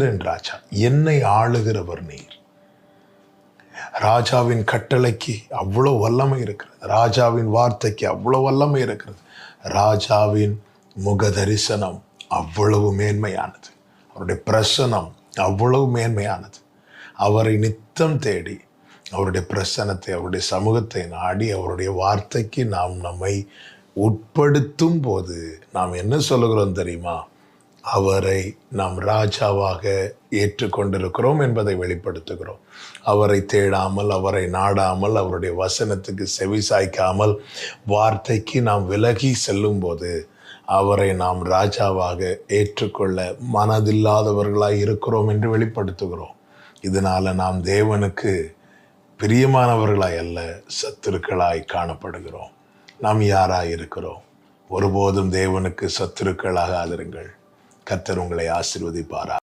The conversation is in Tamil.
நீரின் ராஜா, என்னை ஆளுகிறவர் நீர். ராஜாவின் கட்டளைக்கு அவ்வளோ வல்லமை இருக்கிறது. ராஜாவின் வார்த்தைக்கு அவ்வளோ வல்லமை இருக்கிறது. ராஜாவின் முக தரிசனம் அவ்வளவு மேன்மையானது. அவருடைய பிரசனம் அவ்வளவு மேன்மையானது. அவரை நித்தம் தேடி அவருடைய பிரசனத்தை, அவருடைய சமூகத்தை நாடி அவருடைய வார்த்தைக்கு நாம் நம்மை உட்படுத்தும் போது நாம் என்ன சொல்லுகிறோம் தெரியுமா? அவரை நாம் ராஜாவாக ஏற்றுக்கொண்டிருக்கிறோம் என்பதை வெளிப்படுத்துகிறோம். அவரை தேடாமல், அவரை நாடாமல், அவருடைய வசனத்துக்கு செவி சாய்க்காமல் வார்த்தைக்கு நாம் விலகி செல்லும் போது அவரை நாம் ராஜாவாக ஏற்றுக்கொள்ள மனதில்லாதவர்களாய் இருக்கிறோம் என்று வெளிப்படுத்துகிறோம். இதனால நாம் தேவனுக்கு பிரியமானவர்களாய் அல்ல, சத்துருக்களாய் காணப்படுகிறோம். நாம் யாராய் இருக்கிறோம்? ஒருபோதும் தேவனுக்கு சத்துருக்களாக ஆதிருங்கள். கர்த்தர் உங்களை ஆசீர்வதிப்பாரா.